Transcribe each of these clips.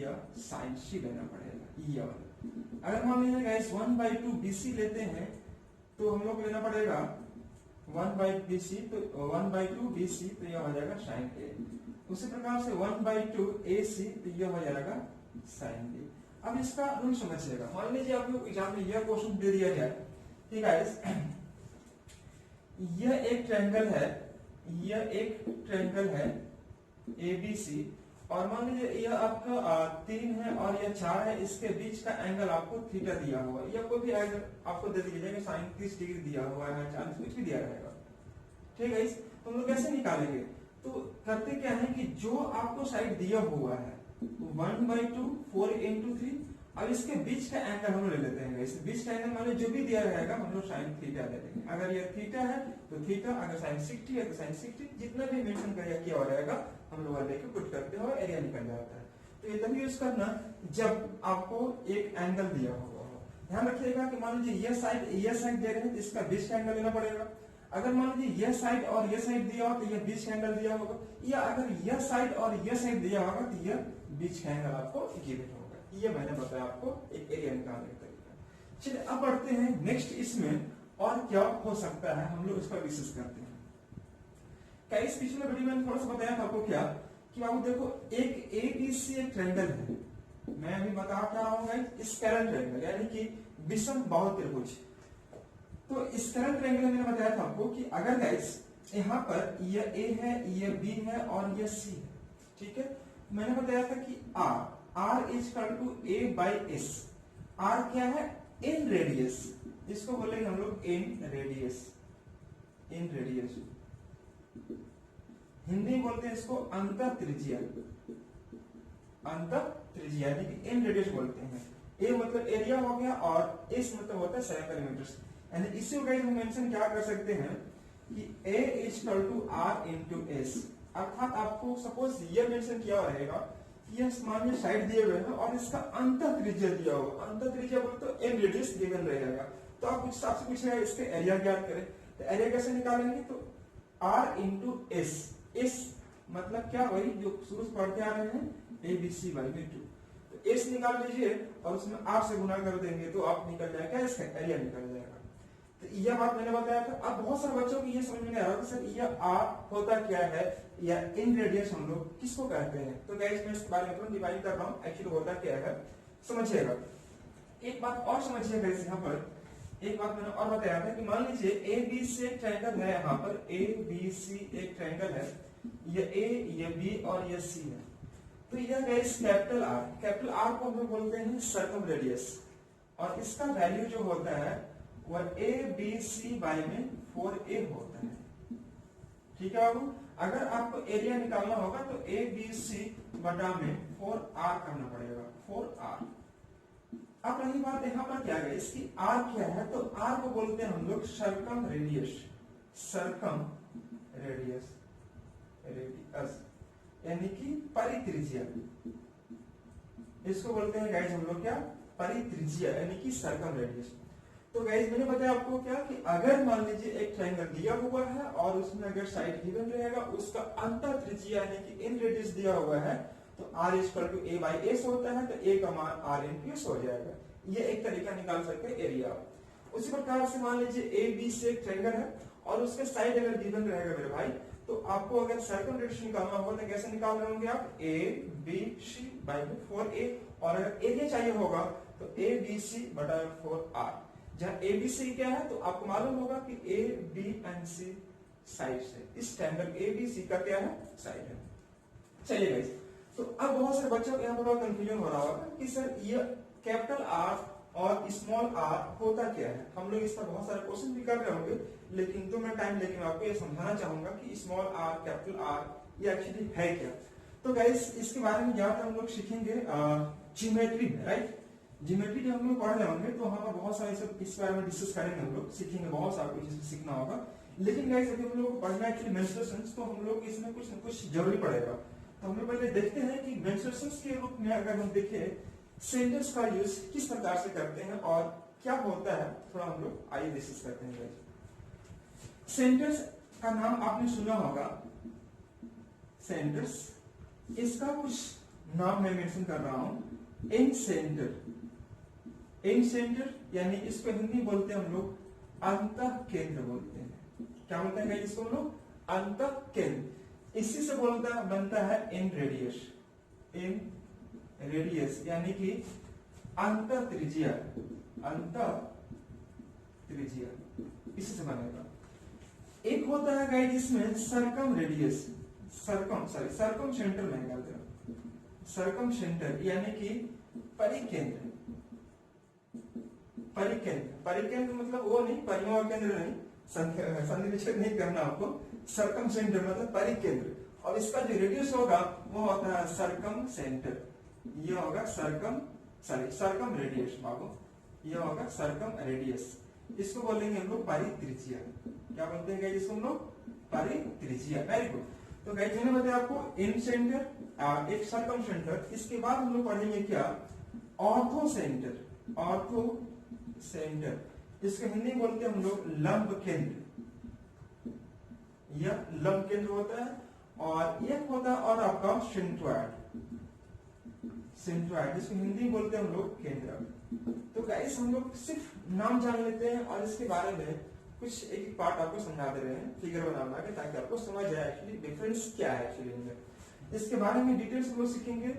या साइन सी लेना पड़ेगा ये वाला। अगर मान लीजिए गाइस 1/2 BC लेते हैं तो हम लोग लेना पड़ेगा 1/BC, तो 1/2 BC तो यह हो जाएगा साइन ए। उसी प्रकार से 1/2 AC तो यह हो जाएगा साइन बी। अब इसका रूल समझिएगा। मान लीजिए आपको एग्जाम में यह क्वेश्चन दे दिया गया है, ठीक है, यह एक ट्रायंगल है, यह एक ट्रायंगल है ABC, और मान लीजिए यह आपका 3 है और यह 4 है, इसके बीच का एंगल आपको थीटा दिया हुआ है, या कोई भी एंगल आपको दे दीजिएगा, साइन 30 डिग्री दिया हुआ है, 40 कुछ भी दिया रहेगा, ठीक है। तो हम लोग कैसे निकालेंगे? तो करते क्या है कि जो आपको साइड दिया हुआ है 1/2 4 into 3, अब इसके बीच का एंगल हम लोग ले लेते हैं। इस बीच का एंगल मान जो भी दिया रहेगा हम लोग साइन थीटा ले लेंगे। अगर ये थीटा है तो थीटा, अगर साइन 60 है तो साइन 60, जितना भी मेंशन किया हुआ रहेगा हम लोग लेके पुट करते हो, एरिया निकल जाता है। तो ये तभी यूज करना जब आपको एक एंगल दिया हुआ हो। ध्यान रखिएगा कि मान लीजिए ये साइड दे रहे हैं तो इसका बीच का एंगल लेना पड़ेगा। अगर मान लीजिए यह साइड और यह साइड दिया हो तो यह बीच का एंगल दिया होगा, या अगर यह साइड और यह साइड दिया होगा तो यह बीच का एंगल आपको गिवन होगा। ये मैंने बताया आपको एक एरिया निकालने का तरीका। चलिए अब बढ़ते हैं नेक्स्ट, इसमें और क्या हो सकता है हम लोग इसका डिस्कस करते हैं। क्या इस पिछले वीडियो में थोड़ा सा बताया था आपको क्या कि बाबू देखो एक ABC एक ट्रायंगल है, मैं अभी बता क्या रहा हूँ, स्क्वायर ट्रायंगल यानी कि विषम बाहु त्रिभुज। तो स्क्वायर ट्रायंगल मैंने बताया था आपको कि अगर गाइस यहाँ पर यह A है, यह B है और यह C है, ठीक है। मैंने बताया था कि R A/S, R क्या है? इन रेडियस, इसको बोलेंगे हम लोग इन रेडियस, इन रेडियस, हिंदी में बोलते हैं इसको अंतर त्रिज्या, अंतर त्रिज्या यानी कि इन रेडियस बोलते हैं। A मतलब एरिया हो गया और S मतलब होता है 7 किलोमीटर। यानी इसी को हम मेंशन क्या कर सकते हैं कि A/R/S, अर्थात आपको सपोज ये मेंशन किया रहेगा ये मानिए साइड दिए हुए हैं और इसका अंतर त्रिज्या दिया होगा, अंतर त्रिज्या बोले तो एन रेडियस गिवन रहेगा। तो आप कुछ आपसे पूछेगा इसके एरिया ज्ञात करें, तो एरिया कैसे निकालेंगे? तो R into S, S मतलब क्या, वही जो शुरू से पढ़ते आ रहे हैं ABC/2, तो S निकाल लीजिए और उसमें R से गुना कर देंगे तो आप निकल जाएगा इसका एरिया निकल जाएगा। तो यह बात मैंने बताया था। अब बहुत सारे बच्चों को ये समझ में नहीं आ रहा सर यह R होता क्या है या इन रेडियस हम लोग किसको कहते हैं। तो गाइस मैं इसके बारे में तुरंत डिवाइड कर रहा हूँ, एक्चुअली होता क्या है समझिएगा। एक बात और समझिएगा, यहाँ पर एक बात मैंने और बताया था कि मान लीजिए ABC एक ट्रायंगल है, यहाँ पर ABC एक ट्रायंगल है, ये A, ये B और ये C है। तो यह गाइस कैपिटल R को हम लोग बोलते हैं सर्कम रेडियस, और इसका वैल्यू जो होता है वह ABC/4A होता है, ठीक है बाबू। अगर आपको एरिया निकालना होगा तो ABC/4R करना पड़ेगा, 4R। अब रही बात यहाँ पर क्या है, इसकी R क्या है, तो R को बोलते हैं हम लोग circum radius, circum radius, radius यानी कि परित्रिज्या, इसको बोलते हैं गाइस हम लोग क्या, परित्रिज्या यानी कि सर्कम रेडियस। तो गाइस मैंने बताया आपको क्या कि अगर मान लीजिए एक ट्रायंगल दिया हुआ है और उसमें अगर साइड गिवन रहेगा उसका अंतर त्रिज्या यानी कि इन रेडियस दिया हुआ है तो R = A/S होता है, तो A का मान R into S हो जाएगा। ये एक तरीका निकाल सकते हैं एरिया। उसी प्रकार से मान लीजिए ABC एक ट्रायंगल है और उसके साइड अगर गिवन रहेगा मेरे भाई, तो आपको अगर सर्कम रेडियस निकालना होगा तो कैसे निकाल रहे होंगे आप, ABC/4A, और अगर एरिया चाहिए होगा तो ABC/4R। जहां ABC क्या है तो आपको मालूम होगा कि A, B and C side से, इस ट्रायंगल ABC का क्या है, साइड है। चलिए गाइस, तो अब बहुत सारे बच्चों को यहाँ पर कंफ्यूजन हो रहा होगा कि सर ये कैपिटल R और स्मॉल r होता क्या है। हम लोग इस पर बहुत सारे क्वेश्चन भी कर रहे होंगे, लेकिन तो मैं टाइम लेके आपको ये समझाना चाहूंगा कि स्मॉल r कैपिटल R ये एक्चुअली है क्या। तो गाइस इसके बारे में ज्यादातर हम लोग सीखेंगे ज्योमेट्री में, राइट। ज्योमेट्री जब हम लोग पढ़ रहे होंगे तो वहां पर बहुत सारे इस बारे में डिस्कस करेंगे, हम लोग सीखेंगे, बहुत सारा कुछ इसमें सीखना होगा। लेकिन गाइस अभी हम लोग पढ़ना एक्चुअली मेंस्ट्रुएशंस, तो हम लोग इसमें कुछ न कुछ जरूरी पड़ेगा। तो हम लोग पहले देखते हैं कि मेंस्ट्रुएशंस के रूप में अगर हम देखें सेंटेंस का यूज किस प्रकार से करते हैं और क्या होता है, थोड़ा हम लोग आइए डिस्कस करते हैं। सेंटेंस का नाम आपने सुना होगा, सेंटेंस, इसका कुछ नाम मैं मेंशन कर रहा हूं, इन सेंटर। इन सेंटर यानी इसको हिंदी बोलते हैं हम लोग अंतः केंद्र बोलते हैं। क्या बोलते हैं इसको हम लोग? अंतः केंद्र। इसी से बनता है इन रेडियस। इन रेडियस यानी कि अंतः त्रिज्या। अंतः त्रिज्या इसी से बनेगा। एक होता है गाइस इसमें सरकम रेडियस, सरकम सेंटर में निकालते हैं। सरकम सेंटर यानी कि परिकेंद्र। परिकेंद्र मतलब वो नहीं, परिमाण केंद्र नहीं, संधि विच्छेद नहीं करना आपको। सरकम सेंटर मतलब परिकेंद्र, और इसका जो रेडियस होगा वो होता है सरकम सेंटर। ये होगा सरकम रेडियस बाबू, ये होगा सरकम रेडियस। इसको बोलेंगे हम लोग परित्रिज्या। क्या बोलते हैं गाइस इसको हम लोग? परित्रिज्या। Very good. तो गाइस मैंने बताया आपको इन सेंटर, एक सरकम सेंटर। इसके बाद हम लोग पढ़ेंगे क्या? Ortho centre. ऑर्थो सेंटर, इसको हिंदी बोलते हैं हम लोग लंब केंद्र। यह लंब केंद्र होता है। और एक होता है और आपका सेंट्रॉइड। सेंट्रॉइड जिसको हिंदी बोलते हैं हम लोग केंद्र। तो गाइस हम लोग सिर्फ नाम जान लेते हैं और इसके बारे में कुछ एक पार्ट आपको समझा दे रहे हैं फिगर बना के, ताकि आपको समझ आए एक्चुअली डिफरेंस क्या है एक्चुअली इनमें। इसके बारे में डिटेल्स हम लोग सीखेंगे।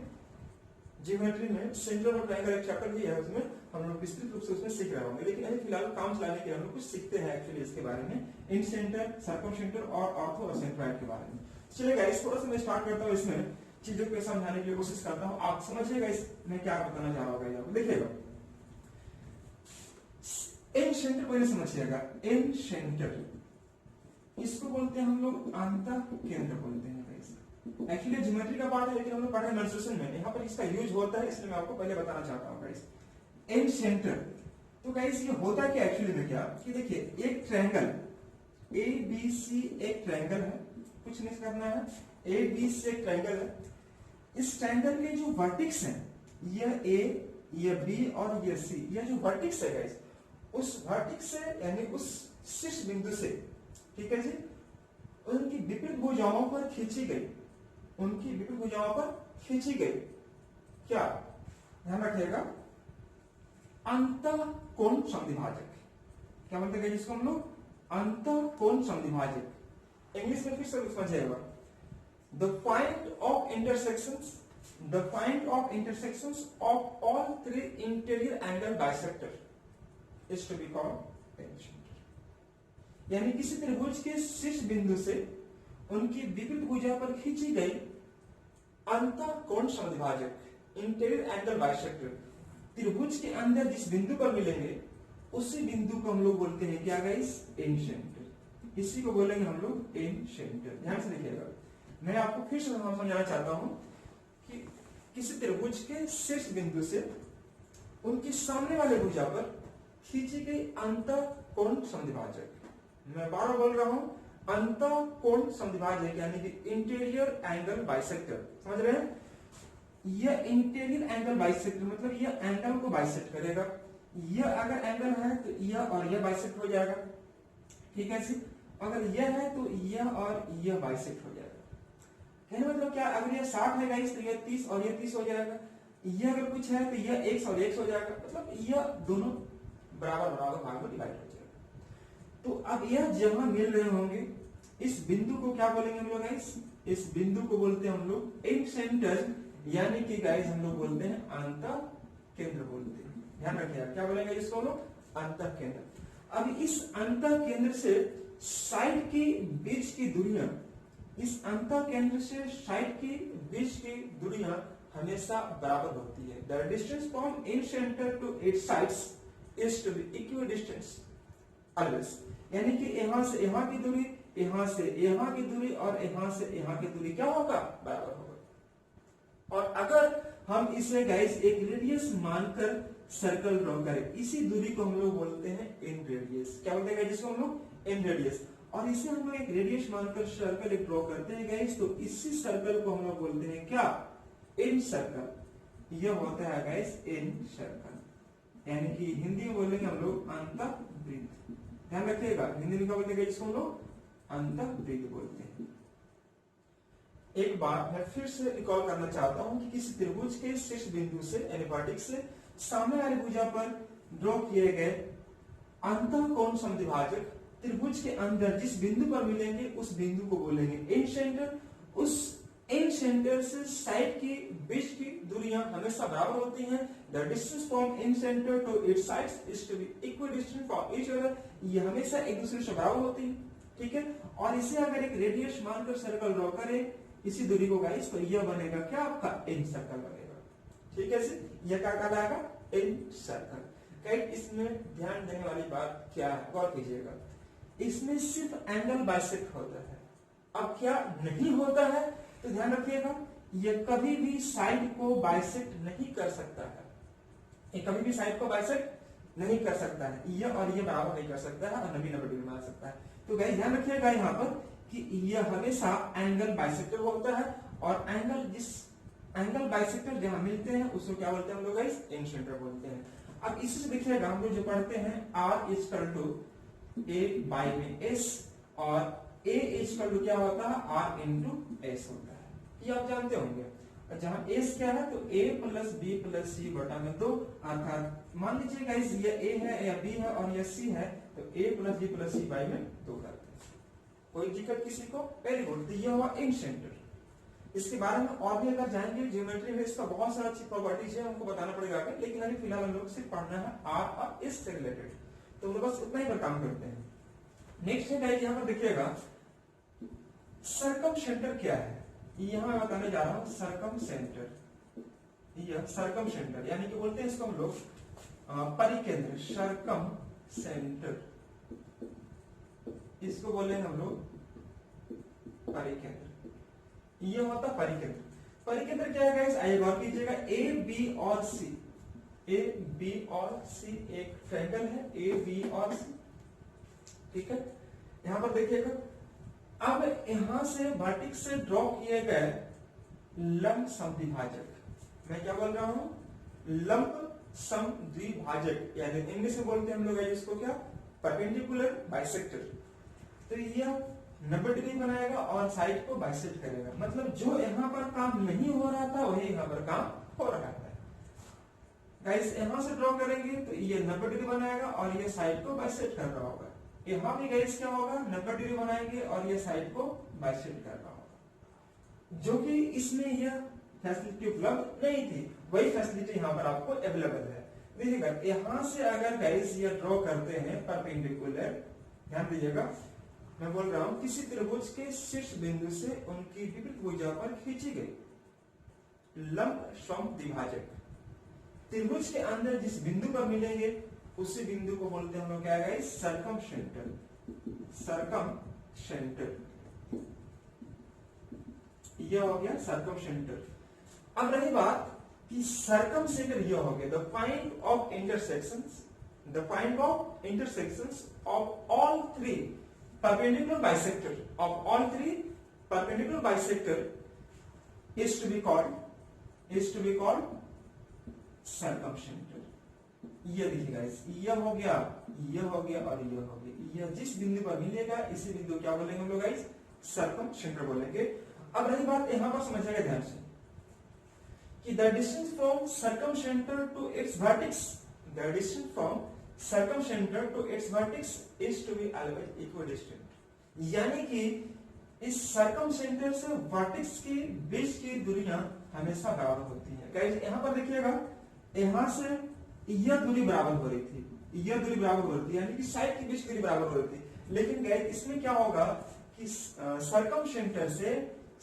ज्योमेट्री में सेंटर और ट्रायंगल एक चैप्टर भी है, उसमें हम लोग विस्तृत रूप से उसमें सीख रहे होंगे। लेकिन अभी फिलहाल काम चलाने के लिए हम लोग कुछ सीखते हैं एक्चुअली इसके बारे में, इन सेंटर, सर्कम सेंटर और ऑर्थो और सेंट्रॉइड के बारे में। चलिए गाइस थोड़ा सा मैं स्टार्ट करता हूँ, इसमें चीजों को समझाने की कोशिश करता हूँ। आप समझिएगा इसमें क्या बताना चाह रहा हूँ आपको। देखिएगा इन सेंटर पहले समझिएगा। इन सेंटर इसको बोलते हैं हम लोग अंतः केंद्र बोलते हैं। एक्चुअली ज्योमेट्री का पार्ट है, लेकिन हम लोग पढ़े मेंस्ट्रुएशन में, यहाँ पर इसका यूज होता है, इसलिए मैं आपको पहले बताना चाहता हूँ गाइस। इन सेंटर, तो गाइस ये होता क्या एक्चुअली में क्या कि देखिए एक ट्रायंगल ABC एक ट्रायंगल है, कुछ नहीं करना है। ABC एक ट्रायंगल है। इस ट्रायंगल के जो वर्टिक्स हैं, यह A, यह B और यह C, यह जो वर्टिक्स है गाइस, उस वर्टिक्स से यानी उस शीर्ष बिंदु से, ठीक है जी, उनकी विपरीत भुजाओं पर खींची गई, उनकी विपरीत भुजाओं पर खींची गई क्या, ध्यान रखिएगा, अंतः कोण समद्विभाजक। क्या बोलते हैं जिसको हम लोग? अंतः कोण समद्विभाजक। इंग्लिश में फिर से समझिएगा। The point of intersections, the point of intersections of all three interior angle bisector is to be called incentre. यानी किसी त्रिभुज के शीर्ष बिंदु से उनकी विपरीत भुजा पर खींची गई अंतः कोण समद्विभाजक, इंटीरियर एंगल बाइसेक्टर, त्रिभुज के अंदर जिस बिंदु पर मिलेंगे उसी बिंदु को हम लोग बोलते हैं क्या गाइस? इन सेंटर। इसी को बोलेंगे हम लोग इन सेंटर। ध्यान से देखिएगा, मैं आपको फिर से समझाना चाहता हूं कि किसी त्रिभुज के शीर्ष बिंदु से उनकी सामने वाले भुजा पर खींची गई अंतः कोण समद्विभाजक। मैं बार बोल रहा हूं, अंतः कोण समद्विभाजक यानी कि इंटीरियर एंगल बाइसेक्टर। समझ रहे हैं? यह इंटीरियर एंगल बाइसेक्टर मतलब यह एंगल को बाइसेक्ट करेगा। यह अगर एंगल है तो यह और यह बाइसेक्ट हो जाएगा, ठीक है जी। अगर यह है तो यह और यह बाइसेक्ट हो जाएगा। कहने मतलब क्या, अगर यह 60 है गाइस तो यह 30 और यह 30 हो जाएगा। यह अगर कुछ है तो यह 100 और 100 हो जाएगा, मतलब यह दोनों बराबर बराबर भाग में डिवाइड हो जाएगा। तो अब यह जहां मिल रहे होंगे इस बिंदु को क्या बोलेंगे हम लोग गाइस? इस बिंदु को बोलते हैं हम लोग इन सेंटर, यानी कि गाइस हम लोग बोलते हैं अंतः केंद्र बोलते हैं। ध्यान रखिएगा, क्या बोलेंगे इसको हम लोग? अंतः केंद्र। अब इस अंतः केंद्र से साइड की बीच की दूरियां, इस अंतः केंद्र से साइड की बीच की दूरियां हमेशा बराबर होती है। The distance from incentre to its sides is to be equidistance always. यानी कि यहां से यहां की दूरी, यहां से यहां की दूरी और यहां से यहां की दूरी क्या होगा? बराबर होगा। और अगर हम इसे गाइस एक रेडियस मानकर सर्कल ड्रॉ करें, इसी दूरी को हम लोग बोलते हैं इन रेडियस। क्या बोलते हैं जिसको हम लोग? इन रेडियस। और इसे हम लोग एक रेडियस मानकर सर्कल एक ड्रॉ करते हैं गाइस, तो इसी सर्कल को हम लोग बोलते हैं क्या? इन सर्कल। यह होता है गाइस इन सर्कल, यानी कि हिंदी में बोलेंगे हम लोग अंतःवृत्त। ध्यान रखिएगा, हिंदी में क्या बोलते हैं जिसको हम लोग? अंतःवृत्त बोलते हैं। एक बार मैं फिर से रिकॉल करना चाहता हूं कि किसी त्रिभुज के शीर्ष बिंदु से यानी वर्टेक्स से सामने वाली भुजा पर ड्रॉ किए गए अंतःकोण समद्विभाजक त्रिभुज के अंदर जिस बिंदु पर मिलेंगे उस बिंदु को बोलेंगे इन सेंटर। उस इन सेंटर से साइड की बीच की दूरियां हमेशा बराबर होती हैं। The distance from incentre to its sides is to be equidistant from each other. ये हमेशा एक दूसरे से बराबर होती है, ठीक है। और इसे अगर एक रेडियस मानकर सर्कल ड्रॉ करें इसी दूरी को गाइस, तो यह बनेगा क्या आपका इन सर्कल बनेगा, ठीक है। यह क्या कहलाएगा इन सर्कल। इसमें ध्यान देने वाली बात क्या है, गौर कीजिएगा। इसमें सिर्फ एंगल बाइसेक्ट होता है। अब क्या नहीं होता है तो ध्यान रखिएगा, ये कभी भी साइड को बाइसेक्ट नहीं कर सकता है। ये कभी भी साइड को बाइसेक्ट नहीं कर सकता है। ये और ये बराबर नहीं कर सकता है और 90 डिग्री बना सकता है। तो गाइस ध्यान रखिएगा यहाँ पर कि यह हमेशा एंगल बाइसेक्टर होता है और एंगल जिस एंगल बाइसेक्टर जहां मिलते हैं उसको क्या बोलते हैं हम लोग गाइस, इन सेंटर बोलते हैं। अब इसी से देखिएगा हम लोग जो पढ़ते हैं R equal to A by में S और A इक्वल टू क्या होता है R इंटू S होता है, ये आप जानते होंगे। जहां S क्या है तो A plus B plus C बटा में 2, अर्थात मान लीजिए गाइस ये A है या B है और ये C है तो A plus B plus C by में 2 करते हैं। कोई दिक्कत किसी को? Very good. तो ये हुआ इन सेंटर। इसके बारे में और भी अगर जाएंगे ज्योमेट्री में इसका बहुत सारा अच्छी प्रॉपर्टीज है, हमको बताना पड़ेगा आगे, लेकिन अभी फिलहाल हम लोग सिर्फ पढ़ना है आर और इस से रिलेटेड, तो हम लोग बस उतना ही पर काम करते हैं। नेक्स्ट है गाइस, यहाँ पर देखिएगा सर्कम सेंटर क्या है, यहाँ मैं बताने जा रहा हूँ सर्कम सेंटर। यह सर्कम सेंटर यानी कि बोलते हैं इसको हम लोग परिकेंद्र, सर्कम सेंटर, इसको बोले हम लोग परिकेंद्र। ये होता परिकेंद्र। परिकेंद्र क्या है गाइस, आइए गौर कीजिएगा। ए बी और सी, ए बी और सी एक ट्रायंगल है, ए बी और सी, ठीक है। यहां पर देखिएगा, अब यहां से वर्टेक्स से ड्रॉ किए गए लंब समद्विभाजक, मैं क्या बोल रहा हूं, लंब समद्विभाजक, यानी इंग्लिश में बोलते हैं हम लोग इसको क्या, परपेंडिकुलर बाइसेक्टर। तो यह 90 डिग्री बनाएगा और साइड को बाइसेक्ट करेगा। मतलब जो यहाँ पर काम नहीं हो रहा था वही यहाँ पर काम हो रहा है। गाइस यहां से ड्रॉ करेंगे तो ये 90 डिग्री बनाएगा और ये साइड को बाइसेक्ट कर रहा होगा। यहाँ भी गाइस क्या होगा, 90 डिग्री बनाएंगे और ये साइड को बाइसेक्ट कर रहा होगा। जो कि इसमें यह फैसिलिटी उपलब्ध नहीं थी, वही फैसिलिटी यहाँ पर आपको अवेलेबल है। देखिएगा यहाँ से अगर गाइस ये ड्रॉ करते हैं परपेंडिकुलर, ध्यान दीजिएगा मैं बोल रहा हूं किसी त्रिभुज के शीर्ष बिंदु से उनकी विपरीत भुजा पर खींची गई लंब समद्विभाजक त्रिभुज के अंदर जिस बिंदु पर मिलेंगे उसी बिंदु को बोलते हैं हम लोग क्या है, सर्कम सेंटर, सर्कम सेंटर। यह हो गया सर्कम सेंटर। अब रही बात कि सर्कम सेंटर यह हो गया the point of intersections, the point of intersections of all three perpendicular bisector of all three perpendicular bisector is to be called circumcenter। ये देखिएगा, यह हो गया, यह हो गया और यह हो गया। यह जिस बिंदु पर मिलेगा इसी बिंदु क्या बोलेंगे हम लोग गाइस, सर्कमसेंटर बोलेंगे। अब रही बात यहाँ पर समझिएगा ध्यान से कि the distance from circumcenter to its vertex, the distance from circumcenter to its vertex is to be always equidistant। यानी कि इस circumcenter से vertex की बीच की दूरियां हमेशा बराबर होती हैं। गाइस यहाँ पर देखिएगा, यहाँ से यह दूरी बराबर हो रही थी, यह दूरी बराबर हो रही थी, यानी कि साइड की बीच की दूरी बराबर हो रही थी। लेकिन गाइस इसमें क्या होगा कि circumcenter से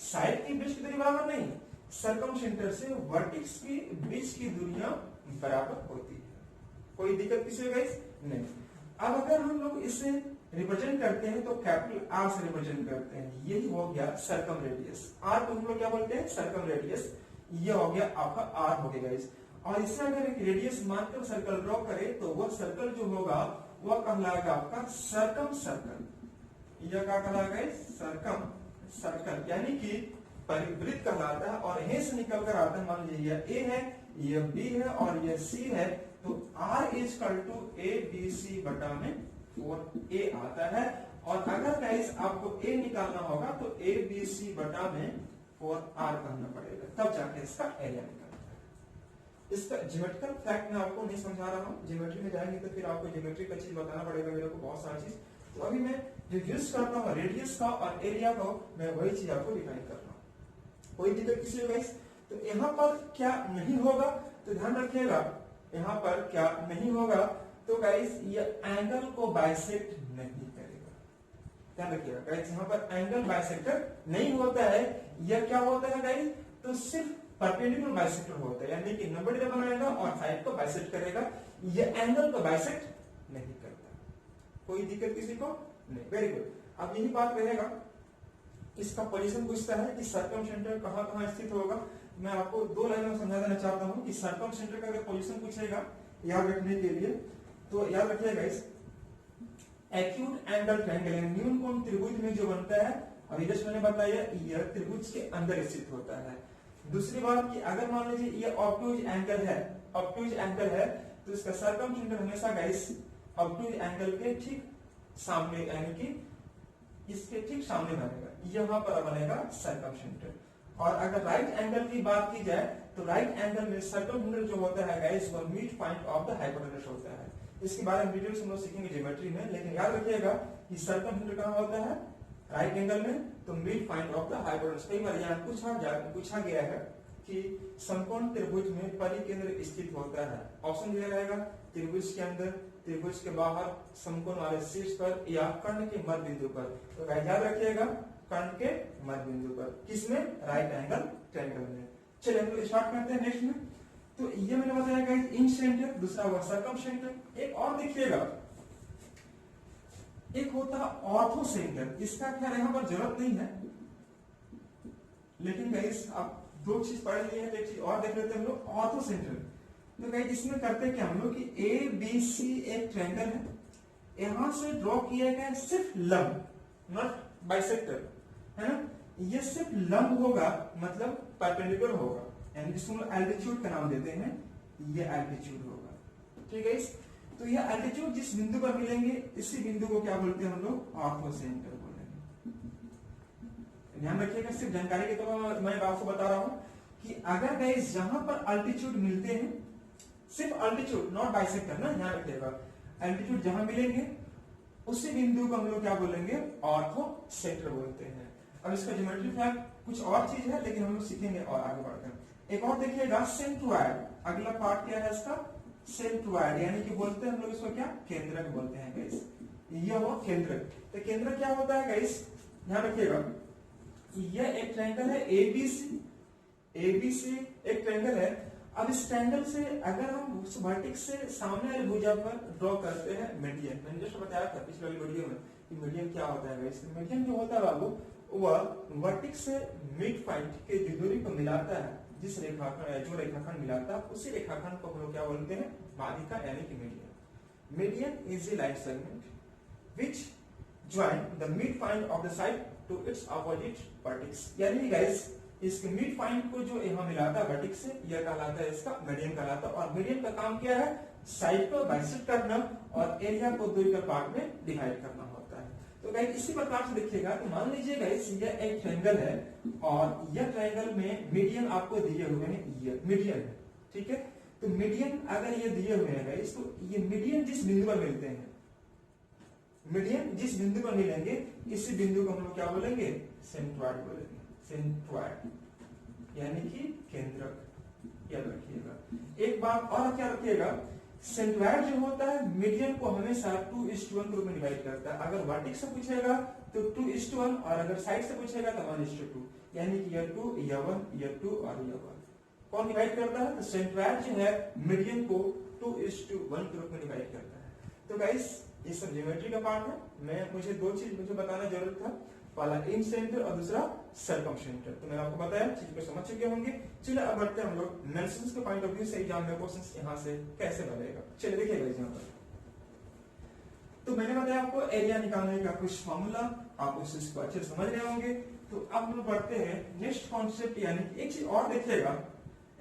साइड की बीच की दूरी बराबर नहीं, circumcenter से vertex की बीच की दूरियां बराबर होती है। कोई दिक्कत किसी में गाइस नहीं। अब अगर हम लोग इसे रिप्रेजेंट करते हैं तो कैपिटल आर से रिप्रेजेंट करते हैं, यही हो गया सर्कम रेडियस। आर को हम लोग क्या बोलते हैं, सर्कम रेडियस। ये हो गया आपका आर हो गया गाइस। और इससे अगर एक रेडियस मानकर सर्कल ड्रॉ करें तो वह सर्कल जो होगा वह कहलाएगा आपका सर्कम सर्कल। यह क्या कहलाएगा, सर्कम सर्कल, यानी कि परिवृत्त कहलाता है। और यहीं से निकल कर आता है, मान लीजिए यह ए है, यह बी है और यह सी है, तो R equal to A B C बटा में 4a आता है। और अगर गाइस आपको a निकालना होगा तो ए बी सी बटा में 4r करना पड़ेगा, तब जाके इसका एरिया निकलता है। इसका ज्योमेट्रिकल फैक्ट मैं आपको नहीं समझा रहा हूँ, ज्योमेट्री में जाएंगे तो फिर आपको ज्योमेट्री का चीज बताना पड़ेगा मेरे को, बहुत सारी चीज। तो अभी मैं जो यूज करता हूँ रेडियस का और एरिया का, मैं वही चीज आपको डिफाइन कर रहा हूँ। कोई दिक्कत किसी को? तो यहाँ पर क्या नहीं होगा, तो ध्यान रखिएगा, यहाँ पर क्या नहीं होगा, तो गाइस ये एंगल को बाइसेक्ट नहीं करेगा। ध्यान रखिएगा गाइस, यहाँ पर एंगल बाइसेक्टर नहीं होता है। यह क्या होता है गाइस, तो सिर्फ परपेंडिकुलर बाइसेक्टर होता है, यानी कि 90 डिग्री बनाएगा और साइड को बाइसेक्ट करेगा, ये एंगल को बाइसेक्ट नहीं करता। कोई दिक्कत किसी को? नहीं। Very good. अब यही बात रहेगा, इसका पोजीशन पूछता है कि सर्कम सेंटर कहाँ कहाँ स्थित होगा। मैं आपको 2 लाइन में समझा देना चाहता हूँ कि सर्कम सेंटर का अगर पोजीशन पूछेगा याद रखने के लिए, तो याद रखिएगा इस एक्यूट एंगल ट्रायंगल न्यून कोण त्रिभुज में जो बनता है, अभी जस्ट मैंने बताया यह त्रिभुज के अंदर स्थित होता है। दूसरी बात कि अगर मान लीजिए ये ऑब्टूज एंगल है, ऑब्टूज एंगल है, तो इसका सर्कम सेंटर हमेशा गाइस ऑब्टूज एंगल के ठीक सामने, यानी कि इसके ठीक सामने बनेगा, यहाँ पर बनेगा सर्कम सेंटर। और अगर राइट एंगल की बात की जाए तो राइट एंगल में सर्कम सेंटर जो होता है गाइस वो mid point of the hypotenuse होता है। इसके बारे में डिटेल से हम लोग सीखेंगे ज्योमेट्री में, लेकिन याद रखिएगा कि सर्कम सेंटर कहाँ होता है, राइट एंगल में, तो mid point of the hypotenuse. कई बार यहाँ पूछा गया है कि समकोण त्रिभुज में परिकेंद्र स्थित होता है। ऑप्शन दिया रहेगा त्रिभुज के अंदर, त्रिभुज के बाहर, समकोण वाले शीर्ष पर या कर्ण के मध्य बिंदु पर। तो गाइस याद रखिएगा कर्ण के मध्य बिंदु पर, किसमें? राइट एंगल ट्रायंगल में। चलिए हम लोग स्टार्ट करते हैं नेक्स्ट में। तो ये मैंने बताया गाइस इन सेंटर, दूसरा हुआ सर्कम सेंटर। एक और देखिएगा, एक होता है ऑर्थो सेंटर। इसका खैर यहाँ पर जरूरत नहीं है, लेकिन गाइस आप 2 चीज पढ़ लिए हैं, तो एक चीज और देख लेते हैं हम लोग, ऑर्थो सेंटर। तो गाइस इसमें करते क्या हम लोग कि ए बी सी एक ट्रायंगल है, यहां से ड्रॉ किया गया सिर्फ लंब, नॉट बाइसेक्टर, है ना। ये सिर्फ लंब होगा, मतलब परपेंडिकुलर होगा, यानी जिसको हम एल्टीट्यूड का नाम देते हैं, ये एल्टीट्यूड होगा। ठीक है। तो ये एल्टीट्यूड जिस बिंदु पर मिलेंगे, इसी बिंदु को क्या बोलते हैं हम लोग? ऑर्थो सेंटर बोलेंगे। ध्यान रखिएगा, सिर्फ जानकारी के तौर पर मैं आपको बता रहा हूं कि अगर गाइस जहां पर अल्टीट्यूड मिलते हैं, सिर्फ अल्टीट्यूड नॉट बाइसेक्टर ना, ध्यान रखिएगा, अल्टीट्यूड जहां मिलेंगे उसी बिंदु को हम लोग क्या बोलेंगे? ऑर्थो सेंटर बोलते हैं। अब इसका ज्योमेट्री फैक्ट कुछ और चीज है, लेकिन हम लोग सीखेंगे और आगे बढ़कर। एक और देखिएगा सेंट्रोइड, अगला पार्ट क्या है इसका? सेंट्रोइड, यानी कि बोलते हैं हम लोग इसको क्या? केंद्रक बोलते हैं गाइस। ये हो केंद्रक। तो केंद्रक क्या होता है गाइस? ध्यान रखिएगा, यह एक ट्रायंगल है एबीसी, एबीसी एक ट्रायंगल है। अब इस ट्रायंगल से अगर हम उस वर्टेक्स से सामने वाली भुजा पर ड्रॉ करते हैं मीडियन, मैंने जस्ट बताया था पिछले वाली वीडियो में कि मीडियन क्या होता है गाइस। मीडियन जो होता है बाबू, वह वर्टेक्स से मिड पॉइंट के जो दूरी को मिलाता है, जिस रेखाखंड जो रेखाखंड मिलाता है उसी रेखाखंड को हम लोग क्या बोलते हैं? माध्यिका, यानी कि median. Median is a line segment which join the mid point of the side to its opposite vertex. यानी गाइस इसके मिड पॉइंट को जो यहाँ मिलाता है वर्टेक्स से, यह कहलाता है इसका मीडियन कहलाता है। और मीडियन का काम क्या है? साइड को बाइसेक्ट करना और एरिया को 2 इक्वल पार्ट में डिवाइड करना होता है। तो गाइस इसी प्रकार से देखिएगा, तो मान लीजिए गाइस यह एक ट्रायंगल है और यह ट्रायंगल में मीडियन आपको दिए हुए हैं, ये मीडियन है। ठीक है। तो मीडियन अगर ये दिए हुए हैं गाइस, तो ये मीडियन जिस बिंदु पर मिलते हैं, मीडियन जिस बिंदु पर मिलेंगे, इसी बिंदु को हम लोग क्या बोलेंगे? सेंट्रोइड बोलेंगे। सेंट्रोइड यानी कि केंद्रक, याद रखिएगा। एक बात और क्या रखिएगा, सेंट्रोइड जो होता है मीडियन को हमेशा 2:1 रूप में डिवाइड करता है। अगर वर्टेक्स से पूछेगा तो 2:1 और अगर साइड से पूछेगा तो 1:2, यानी कि यह 2, यह 1, यह 2 और यह 1। कौन डिवाइड करता है? तो सेंट्रोइड जो है मीडियन को 2:1 के रूप में डिवाइड करता है। तो गाइस ये सब ज्योमेट्री का पार्ट है। मुझे 2 चीज मुझे बताना जरूरत था, पहला इन सेंटर और दूसरा सर्कम सेंटर। तो मैंने आपको बताया, चीज को समझ चुके होंगे। चलिए अब बढ़ते हैं हम लोग नेल्सन्स के पॉइंट ऑफ व्यू से एग्जाम में क्वेश्चंस यहाँ से कैसे बनेगा। चलिए देखिएगा यहाँ पर। तो मैंने बताया आपको एरिया निकालने का कुछ फॉर्मूला, आप उस चीज को अच्छे से समझ रहे होंगे। तो अब हम लोग बढ़ते हैं नेक्स्ट कॉन्सेप्ट, यानी एक चीज और देखिएगा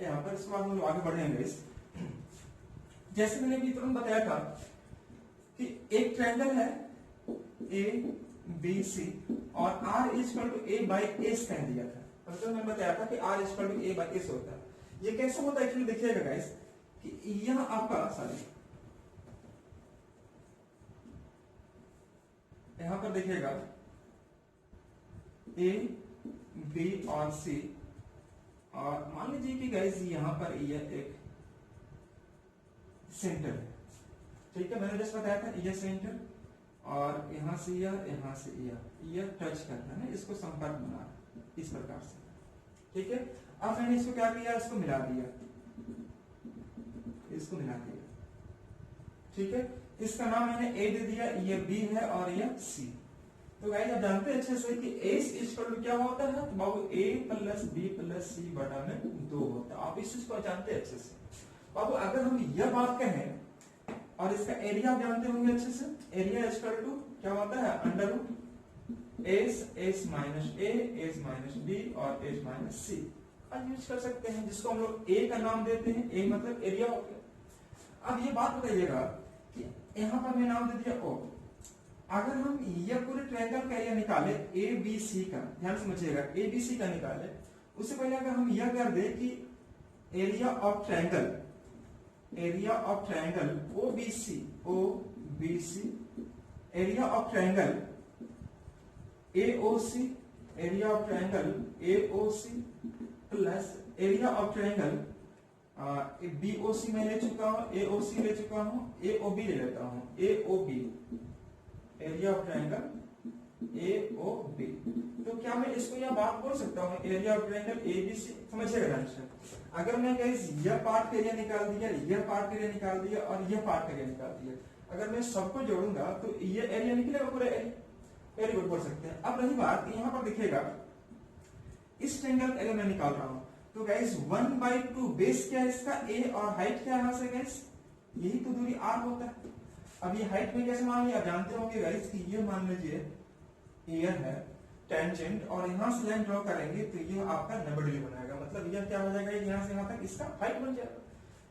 यहाँ पर, इसके बाद हम लोग आगे बढ़ेंगे। जैसे मैंने अभी तुरंत बताया था कि एक ट्रायंगल है ए बी सी और R equal to A by S कह दिया था। मतलब मैंने बताया था कि R equal to A by S होता है। ये कैसे होता है एक्चुअली देखिएगा गाइस कि यह आपका सॉरी यहां पर देखिएगा ए बी और सी, और मान लीजिए कि गाइस यहां पर यह एक सेंटर है, ठीक है, मैंने जस्ट बताया था यह सेंटर, और यहां से यह टच कर रहा है, इसको संपर्क बना रहा है इस प्रकार से, ठीक है। अब मैंने इसको क्या किया, इसको मिला दिया, ठीक है। इसका नाम मैंने ए दे दिया, ये बी है और ये सी। तो गाइस आप जानते हैं अच्छे से कि एस इक्वल टू क्या होता है, तो बाबू ए प्लस बी प्लस सी बटा में 2 होता है। आप इस चीज को जानते हैं अच्छे से। बाबू अगर हम यह बात कहें और इसका एरिया आप जानते होंगे अच्छे से, एरिया इक्वल टू क्या होता है, अंडर रूट एस माइनस ए, एस माइनस बी और एस माइनस सी का यूज कर सकते हैं, जिसको हम लोग ए का नाम देते हैं। ए मतलब एरिया हो गया। अब ये बात बताइएगा कि यहां पर मैं नाम दे दिया ओ। अगर हम यह पूरे ट्रायंगल का एरिया निकाले ए बी सी का, ध्यान समझिएगा, ए बी सी का निकाले, उससे पहले अगर हम यह कर दे कि area of triangle O B C, area of triangle AOC, area of triangle AOC plus area of triangle BOC मैं ले चुका हूं, AOC ले चुका हूं, AOB ले लेता हूं, AOB, area of triangle AOB। तो क्या मैं इसको यह बात बोल सकता हूं, एरिया ऑफ ट्रायंगल ABC? समझिएगा ध्यान से। अगर मैं गाइस यह पार्ट का एरिया निकाल दिया, यह पार्ट का एरिया निकाल दिया और यह पार्ट का एरिया निकाल दिया, अगर मैं सबको जोड़ूंगा तो ये एरिया निकलेगा पूरा एरिया। वेरी गुड, बोल सकते हैं। अब रही बात, यहां पर दिखेगा इस ट्रायंगल का एरिया मैं निकाल रहा हूं, तो गाइस 1/2 बेस क्या है इसका, ए, और हाइट क्या है यहां से गाइस, यही तो दूरी r होता है। अब ये हाइट में कैसे मान लिया, आप जानते होंगे गाइस कि ये मान लीजिए एयर है, टेंजेंट, और यहां से लाइन ड्रॉ करेंगे तो ये आपका 90 डिग्री बनाएगा, मतलब यह क्या हो जाएगा, यहां से यहां तक इसका हाइट बन जाएगा।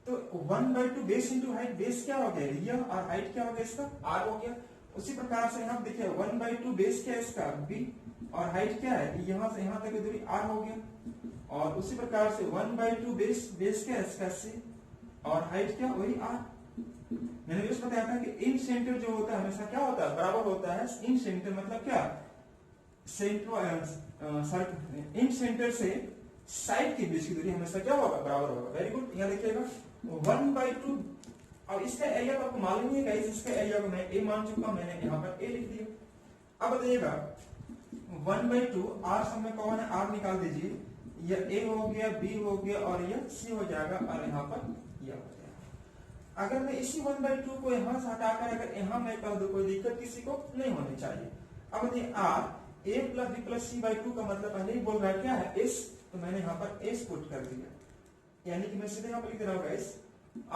तो 1/2 बेस इंटू हाइट, बेस क्या हो गया यह, और हाइट क्या हो गया इसका r हो गया। उसी प्रकार से यहां देखिए 1/2 बेस क्या है इसका b, और हाइट क्या है, यहां से यहां तक की दूरी r हो गया। और उसी प्रकार से 1/2 बेस क्या है इसका c, और हाइट क्या, वही r। मैंने भी बताया था कि इन सेंटर जो होता है हमेशा क्या होता है, बराबर होता है। इन सेंटर मतलब क्या, इन सेंटर से साइड के बीच की दूरी हमेशा क्या होगा, बराबर होगा। वेरी गुड, यहाँ देखिएगा 1/2। अब इसका एरिया तो आपको मालूम ही है, इसका एरिया को मैं ए मान चुका, मैंने यहाँ पर ए लिख दिया। अब बताइएगा 1/2 r समय कौन है, r निकाल दीजिए, यह a हो गया, b हो गया और यह c हो जाएगा, और यहाँ पर यह हो जाएगा। अगर मैं इसी 1/2 को यहां से हटाकर अगर यहां मैं कर दूं, कोई दिक्कत किसी को नहीं होनी चाहिए। अब देखिए r a plus b plus c/2 का मतलब पहले ही बोल रहा है क्या है, s, तो मैंने यहाँ पर s पुट कर दिया, यानी कि मैं सीधे यहाँ पर लिख रहा हूँ guys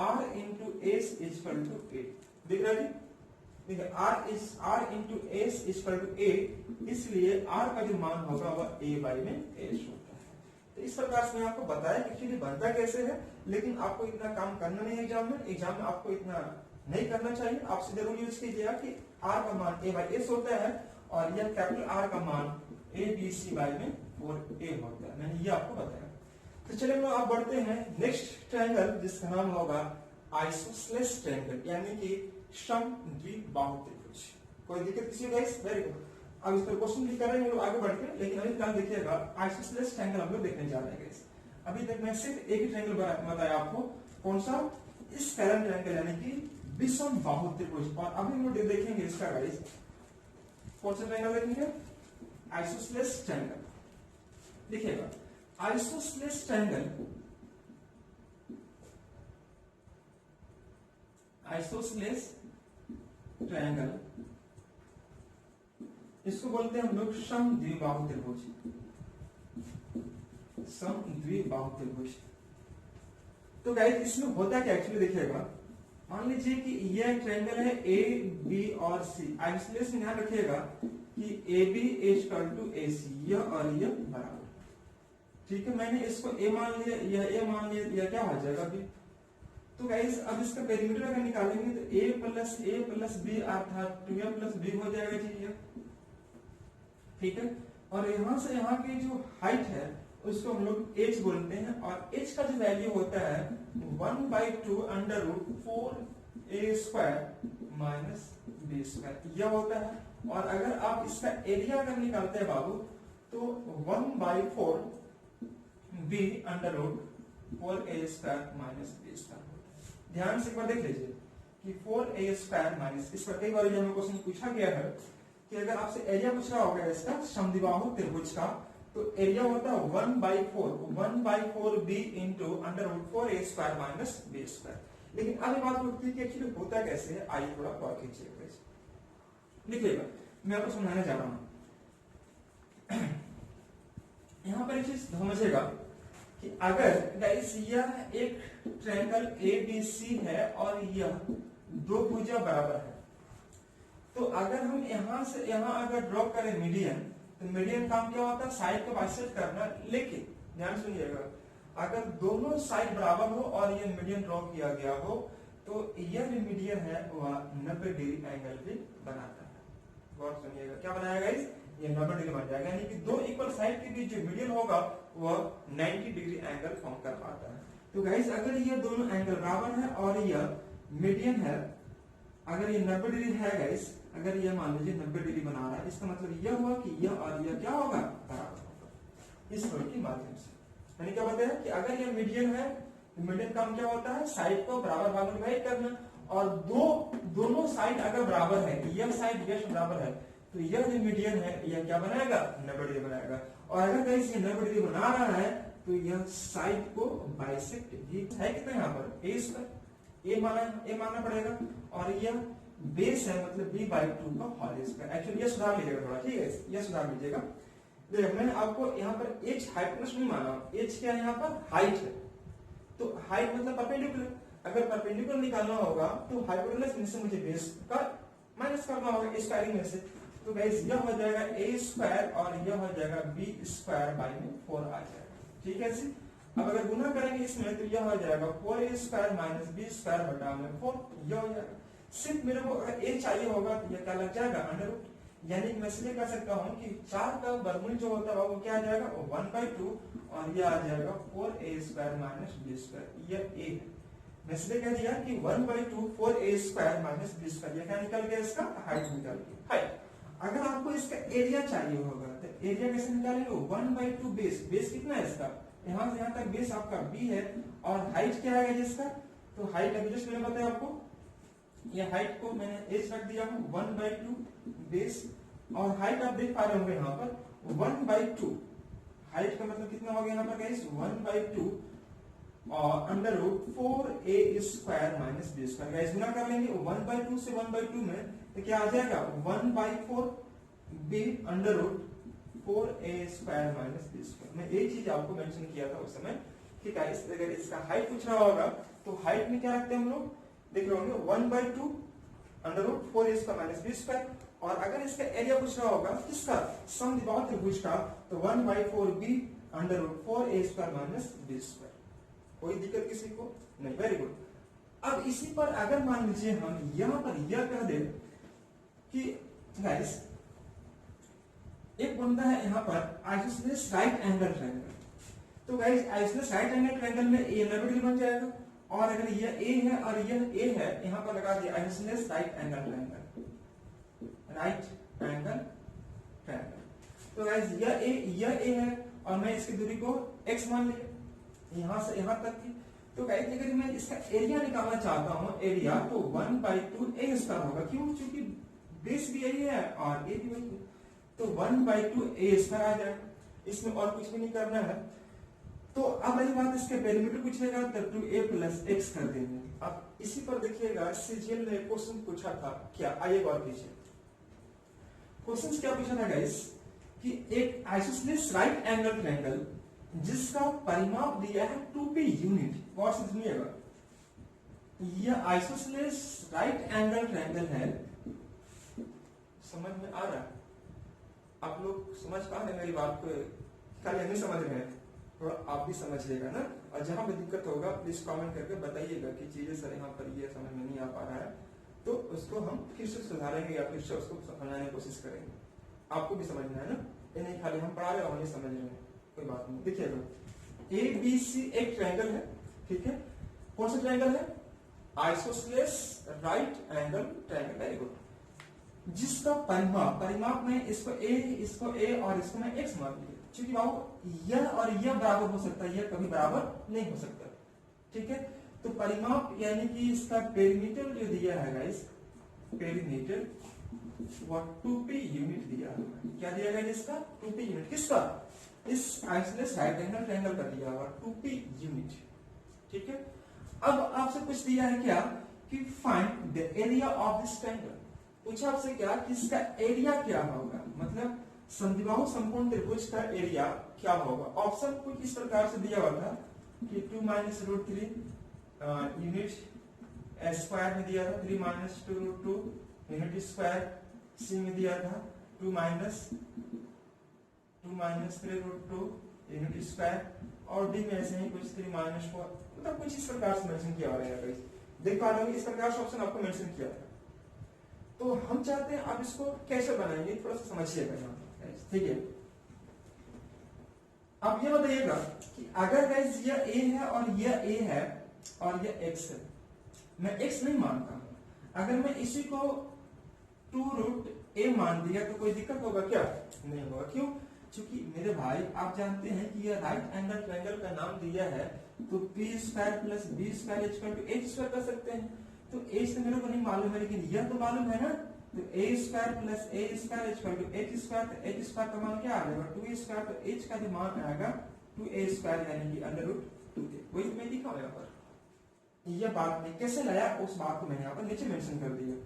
r into S equal to a। दिख रहा है जी, देखिए r into S equal to a, इसलिए r का जो मान होगा वह a बाई में s होगा। तो इस प्रकार से मैं आपको बताया कि एक्चुअली बनता कैसे है, लेकिन आपको इतना काम करना नहीं है एग्जाम में आपको इतना नहीं करना चाहिए। आप सीधे रूल यूज कीजिएगा कि r का मान a बाई एस होता है, और यह कैपिटल R का मान ABC बाई में 4a होता है। मैंने ये आपको बताया। तो चलिए हम आप बढ़ते हैं नेक्स्ट ट्रायंगल, जिसका नाम होगा आइसोसेलेस ट्रायंगल, यानी कि समद्विबाहु त्रिभुज। कोई दिक्कत किसी को गाइस? Very good. अब इस पर क्वेश्चन भी करेंगे लोग आगे बढ़ के, लेकिन अभी फिलहाल देखिएगा आइसोसेलेस ट्रायंगल हम लोग देखने जा रहे हैं गाइस। अभी तक मैं सिर्फ एक ही ट्रायंगल बताया आपको, कौन सा, इस पैरल ट्रायंगल यानी कि विषमबाहु त्रिभुज। और अभी हम लोग देखेंगे इसका गाइस कौन सा ट्रायंगल देखेंगे, आइसोसेलेस ट्रायंगल। देखिएगा आइसोसेलेस ट्रायंगल, आइसोसेलेस ट्रायंगल इसको बोलते हैं हम लोग समद्विबाहु त्रिभुज, समद्विबाहु त्रिभुज। तो गाइस इसमें होता क्या एक्चुअली देखिएगा, मान लीजिए कि यह ट्रायंगल है ए बी और सी। आइसोसेलेस में ध्यान रखिएगा कि ए बी इक्वल टू ए सी, यह और यह बराबर, ठीक है। मैंने इसको ए मान लिया, यह ए मान लिया, यह क्या हो जाएगा बी। तो गाइस अब इसका पेरीमीटर अगर निकालेंगे तो ए प्लस बी अर्थात 2a प्लस बी हो जाएगा जी, ठीक है। और यहां से यहां की जो हाइट है उसको हम लोग h बोलते हैं, और h का जो वैल्यू होता है 1/2 under root 4a square minus b square यह होता है। और अगर आप इसका एरिया अगर निकालते हैं बाबू तो 1/4 b under root 4a square minus b square होता है। ध्यान से एक बार देख लीजिए कि 4a स्क्वायर माइनस, इस पर कई बार हमें क्वेश्चन पूछा गया है कि अगर आपसे एरिया पूछ रहा होगा इसका समद्विबाहु त्रिभुज का, तो एरिया होता है 1/4 b into under root 4a square minus b square. लेकिन अब ये बात उठती है कि एक्चुअली होता कैसे है, आइए थोड़ा और खींचिएगा। देखिएगा मैं आपको समझाने जा रहा हूं। यहां पर एक चीज समझिएगा कि अगर गाइस यह एक ट्रायंगल ABC है और यह दो भुजा बराबर है, तो अगर हम यहां से यहां अगर ड्रॉ करें मीडियन, तो मीडियन काम क्या होता है, साइड को बाइसेक्ट करना। लेकिन ध्यान सुनिएगा, अगर दोनों साइड बराबर हो और ये मीडियन ड्रॉ किया गया हो, तो यह जो मीडियन है वह 90 डिग्री एंगल भी बनाता है। गौर सुनिएगा, क्या बनाएगा इस, ये 90 डिग्री बन जाएगा, यानी कि दो इक्वल साइड के बीच जो मीडियन होगा वह 90 डिग्री एंगल फॉर्म कर पाता है। तो गाइस अगर ये दोनों एंगल बराबर है और यह मीडियन है, अगर ये 90 डिग्री है गाइस, अगर ये मान लीजिए 90 डिग्री बना रहा है, इसका मतलब यह हुआ कि यह और यह क्या होगा, बराबर होगा इस रोल के माध्यम से। यानी क्या बताया कि अगर यह मीडियन है, तो मीडियन काम क्या होता है, साइड को बराबर भाग में डिवाइड करना, और दोनों साइड अगर बराबर है, यह साइड यह बराबर है, तो यह जो मीडियन है यह क्या बनाएगा, 90 डिग्री बनाएगा। और अगर कहीं से 90 डिग्री बना रहा है, तो यह साइड को बाइसेक्ट भी है कितना यहाँ पर a स्क्वायर, a मानना पड़ेगा, और यह बेस है मतलब b/2 का होल स्क्वायर। एक्चुअली यह सुधार लीजिएगा थोड़ा, ठीक है, यह सुधार लीजिएगा। देखिए मैंने आपको यहाँ पर h हाइपोटेनस नहीं माना, h क्या है यहाँ पर, हाइट है। तो हाइट मतलब परपेंडिकुलर, अगर परपेंडिकुलर निकालना होगा तो हाइपोटेनस में से मुझे बेस का माइनस करना होगा स्क्वायरिंग में से। तो गाइस यह हो जाएगा a स्क्वायर और यह हो जाएगा b स्क्वायर बाय में 4 आ जाएगा, ठीक है जी। अब अगर गुना करेंगे इसमें तो यह हो जाएगा 4a square minus b square बटा में 4, यह हो जाएगा। सिर्फ मेरे को अगर a चाहिए होगा तो यह क्या लग जाएगा, अंडर रूट, यानी मैं इसलिए कह सकता हूँ कि 4 का वर्गमूल जो होता है वो क्या आ जाएगा, 1/2, और यह आ जाएगा 4a square minus b square, यह a है। मैं इसलिए कह दिया कि 1/2 4a square minus b square, यह क्या निकल गया, इसका हाइट निकल गई, हाइट। अगर आपको इसका एरिया चाहिए होगा तो एरिया कैसे निकालेंगे, 1/2 बेस, बेस कितना है इसका, यहाँ से यहाँ तक बेस आपका b है, और हाइट क्या है जिसका, तो हाइट अभी जस्ट मैंने बताया आपको, ये हाइट को मैंने h रख दिया हूँ 1/2 बेस, और हाइट आप देख पा रहे होंगे यहाँ पर 1/2, हाइट का मतलब कितना हो गया यहाँ पर गाइस, 1/2 और under root 4a square minus b square. Guys गुना कर लेंगे 1/2 से 1/2 में, तो क्या आ जाएगा 1/4 b under root 4a square minus b square. मैं एक चीज आपको मेंशन किया था उस समय कि गाइस अगर इसका हाइट पूछ रहा होगा तो हाइट में क्या रखते हैं हम लोग, देख रहे होंगे 1/2 under root 4a square minus b square, और अगर इसका एरिया पूछ रहा होगा किसका, समद्विबाहु त्रिभुज का, तो 1/4 b under root 4a square minus b square. कोई दिक्कत किसी को नहीं, वेरी गुड। अब इसी पर अगर मान लीजिए हम यहाँ पर यह कह दे कि गाइस एक बंदा है यहाँ पर आइसोसेलेस राइट एंगल ट्रायंगल, तो guys isosceles right angle triangle में ये 90 डिग्री बन जाएगा, और अगर यह a है और यह a है, यहाँ पर लगा दिया isosceles right angle triangle, right angle triangle. तो गाइस यह a है और मैं इसकी दूरी को x मान लिया, यहां से यहां तक की। तो गाइस अगर मैं इसका एरिया निकालना चाहता हूं, एरिया तो 1/2 a स्क्वायर होगा, क्यों, क्योंकि बेस भी यही है और a भी वही है, तो 1/2 a स्क्वायर आ जाएगा, इसमें और कुछ भी नहीं करना है। तो अब रही बात इसके पेरीमीटर पूछेगा तो 2a + x कर देंगे। अब इसी पर देखिएगा सीजीएल ने क्वेश्चन पूछा था, क्या, आइए गौर कीजिए। क्वेश्चन क्या पूछा था गाइस कि एक आइसोसेलेस राइट एंगल ट्रायंगल जिसका परिमाप दिया है 2p यूनिट, गौर से सुनिएगा, यह आइसोसेलेस राइट एंगल ट्रायंगल है, समझ में आ रहा है, आप लोग समझ पा रहे मेरी बात को, खाली नहीं समझ रहे हैं, थोड़ा आप भी समझिएगा ना, और जहां पे दिक्कत होगा प्लीज कमेंट करके बताइएगा कि चीजें सर यहाँ पर ये समझ में नहीं आ पा रहा है, तो उसको हम फिर से सुधारेंगे या फिर से उसको समझाने की कोशिश करेंगे। आपको भी समझना है ना, ये नहीं खाली हम पढ़ा रहे और नहीं समझ रहे हैं। कोई बात नहीं। देखिएगा ए बी सी एक ट्रायंगल है, ठीक है। कौन सा ट्रायंगल है? Isosceles right angle triangle, very good. जिसका परिमाप में इसको ए और इसको मैं एक्स मान लिया, क्योंकि बाबू यह और यह बराबर हो सकता है, यह कभी बराबर नहीं हो सकता, ठीक है। तो परिमाप यानी कि इसका पेरीमीटर जो दिया है गाइस, पेरीमीटर वह 2p यूनिट दिया है। क्या दिया गया इसका? 2p unit. किसका? इस आइसोसेलेस राइट एंगल ट्रायंगल का दिया हुआ 2p यूनिट, ठीक है। अब आपसे कुछ दिया है क्या कि find the area of this triangle. पूछा आपसे क्या कि इसका एरिया क्या होगा, मतलब समद्विबाहु समकोण त्रिभुज का एरिया क्या होगा। ऑप्शन कुछ इस प्रकार से दिया हुआ था कि 2 - √3 यूनिट स्क्वायर में दिया था, 3 - 2√2 यूनिट स्क्वायर सी में दिया था, 2 - 3√2 यूनिट स्क्वायर, और डी में ऐसे ही कुछ 3 - 4, मतलब कुछ इस प्रकार से मेंशन किया गया है। देख पा रहे हो इस प्रकार से ऑप्शन आपको मेंशन किया था। तो हम चाहते हैं आप इसको कैसे बनाएंगे, थोड़ा सा समझिएगा यहाँ, ठीक है। अब ये बताइएगा कि अगर गाइस यह ए है और यह ए है और यह एक्स है, मैं एक्स नहीं मानता हूं, अगर मैं इसी को 2√a मान दिया तो कोई दिक्कत होगा क्या? नहीं होगा। क्यों? क्योंकि मेरे भाई आप जानते हैं कि यह राइट एंगल ट्रायंगल का नाम दिया है, तो p² + b² = h² कर सकते हैं। तो h तो मेरे को नहीं मालूम है, लेकिन यह तो मालूम है ना, तो a² + a² = h², तो h² का मान क्या आ जाएगा? 2a², तो h का जो मान आएगा 2a² यानी कि √2a। वही मैं लिखा हूं यहाँ पर। यह बात मैं कैसे लाया उस बात को मैंने यहाँ पर नीचे मेंशन कर दिया।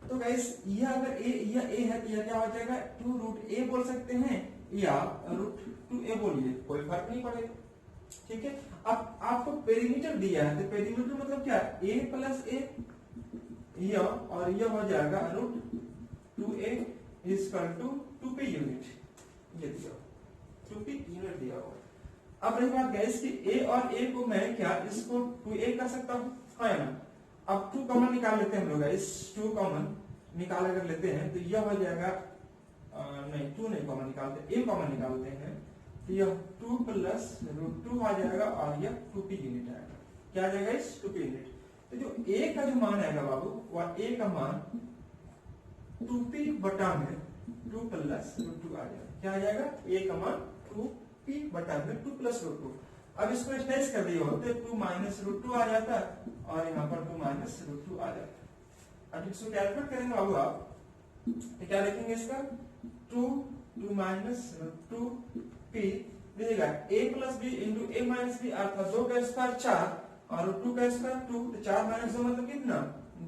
तो गाइस यह अगर यह a है तो यह क्या हो जाएगा? 2√a बोल सकते हैं या √2a बोलिए, कोई फर्क नहीं पड़ेगा, ठीक है। अब आपको पेरीमीटर दिया है, तो पेरीमीटर मतलब क्या? a + a यह और यह हो जाएगा √2a = 2p यूनिट, ये दिया 2p यूनिट दिया हुआ। अब रही बात गाइस कि a और a को मैं क्या इसको 2a कर सकता हूं, हाँ या ना? अब 2 कॉमन निकाल लेते हैं हम लोग गाइस, 2 कॉमन निकाल अगर लेते हैं तो यह हो जाएगा, नहीं 2 नहीं कॉमन निकालते, a कॉमन निकालते हैं, तो यह 2 + √2 आ जाएगा और यह 2p यूनिट आएगा। क्या आ जाएगा इस 2p यूनिट। तो जो a का जो मान आएगा बाबू, वह a का मान 2p बटा में 2 + √2 आ जाएगा। क्या आ जाएगा? a का मान 2p बटा में 2 + √2। अब इसको एक्सटेंड कर दिए होते 2 - √2 आ जाता और यहाँ पर 2 - √2 आ जाता। अब इसको कैलकुलेट करेंगे बाबू आप, तो क्या लिखेंगे इसका? 2 - √2p देखिएगा a + b × a - b अर्थात 2 का स्क्वायर 4 और 2 का स्क्वायर 2, तो 4 - 2 मतलब कितना?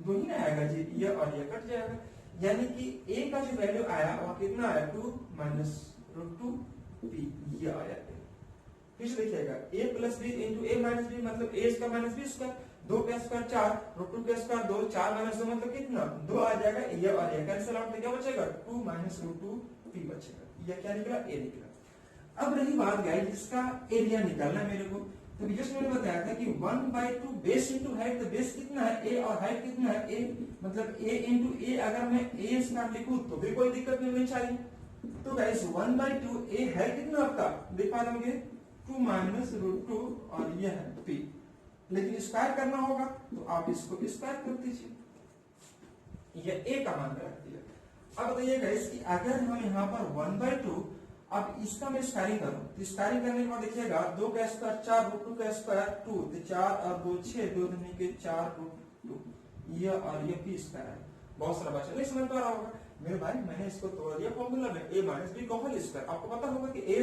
2 ही ना आएगा जी, ये और ये कट जाएगा, यानी कि a का जो वैल्यू आया वो कितना आया? 2 - √2p, ये आया। फिर से देखिएगा a + b × a - b मतलब a² - b², 2 का स्क्वायर 4, √2 का स्क्वायर 2, 4 - 2 मतलब कितना? 2 आ जाएगा, ये और ये कैंसिल आउट, तो क्या बचेगा? 2 - √2p बचेगा। ये क्या निकला? a निकला। अब रही बात गाइस इसका एरिया निकालना है मेरे को, तो जस्ट मैंने बताया था कि 1/2 बेस इंटू हाइट, तो बेस कितना है? a और हाइट कितना है? a, मतलब a × a अगर मैं a² लिखूं तो भी कोई दिक्कत नहीं होनी चाहिए। तो गाइस 1/2 a है कितना आपका? देख पा लोगे 2 - √2 और यह है p, लेकिन स्क्वायर करना होगा तो आप इसको स्क्वायर कर दीजिए, यह a का मान रख दिया। अब बताइए गाइस कि अगर हम यहाँ पर 1/2, अब इसका मैं स्क्वायरिंग करूं, तो स्क्वायरिंग करने के बाद देखिएगा 2 का स्क्वायर 4, √2 का स्क्वायर 2, तो 4 और 2 6, 2 दूनी के 4 √2, यह और यह p स्क्वायर है। बहुत सारा बच्चा नहीं समझ पा रहा होगा मेरे भाई, मैंने इसको तोड़ दिया फॉर्मूला में, a - b का होल स्क्वायर। आपको पता होगा कि a²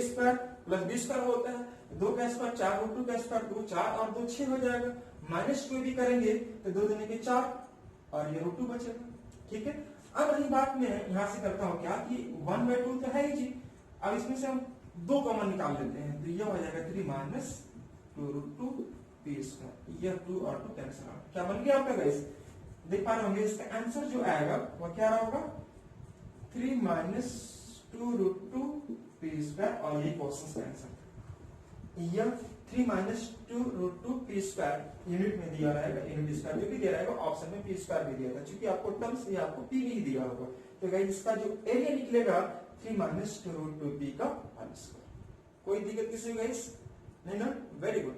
+ b² होता है, 2 का स्क्वायर 4, √2 का स्क्वायर 2, 4 और 2 6 हो जाएगा, -2 भी करेंगे तो 2 दूनी के 4 और ये √2 बचेगा, ठीक है। अब रही बात मैं यहाँ से करता हूँ क्या कि 1/2 तो है ही जी, अब इसमें से हम 2 कॉमन निकाल लेते हैं, तो यह हो जाएगा 3 - 2√2p², यह 2 और 2 कैंसिल आउट। क्या बन गया आपका गाइस? देख पा रहे होंगे इसका आंसर जो आएगा वह क्या होगा? 3 - 2√2p², और यही क्वेश्चन का आंसर। यह 3 - 2√2p² यूनिट में दिया रहेगा, यूनिट स्क्वायर जो भी दिया रहेगा, ऑप्शन में p² भी दिया था, क्योंकि आपको टर्म्स में आपको p नहीं दिया होगा। तो गाइस इसका जो एरिया निकलेगा 3 - 2√2p का होल स्क्वायर। कोई दिक्कत किसी को गाइस नहीं ना? Very good.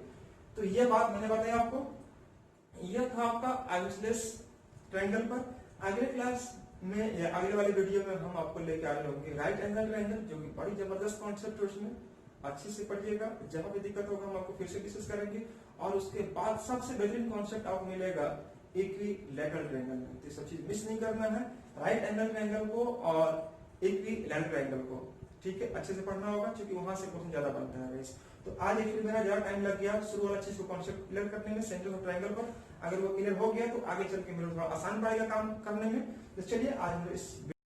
तो ये बात मैंने बताया आपको, यह था आपका आइसोसेलेस ट्रायंगल पर। अगले क्लास में या अगले वाले वीडियो में हम आपको लेके आ रहे होंगे राइट एंगल ट्रायंगल, जो कि बड़ी जबरदस्त कॉन्सेप्ट है, उसमें अच्छे से पढ़िएगा, जहां भी दिक्कत होगा हम आपको फिर से डिस्कस करेंगे। और उसके बाद सबसे बेहतरीन कॉन्सेप्ट आपको मिलेगा इक्विलैटरल ट्रायंगल में। तो सब चीज मिस नहीं करना है, राइट एंगल ट्रायंगल को और इक्विलैटरल ट्रायंगल को, ठीक है, अच्छे से पढ़ना होगा क्योंकि वहां से क्वेश्चन ज्यादा बनता है गाइस। तो आज एक्चुअली मेरा ज्यादा टाइम लग गया शुरू वाला चीज को कॉन्सेप्ट क्लियर करने में सेंटर ऑफ ट्रायंगल पर। अगर वो क्लियर हो गया तो आगे चल के मेरे थोड़ा आसान पड़ेगा काम करने में। तो चलिए आज हम इस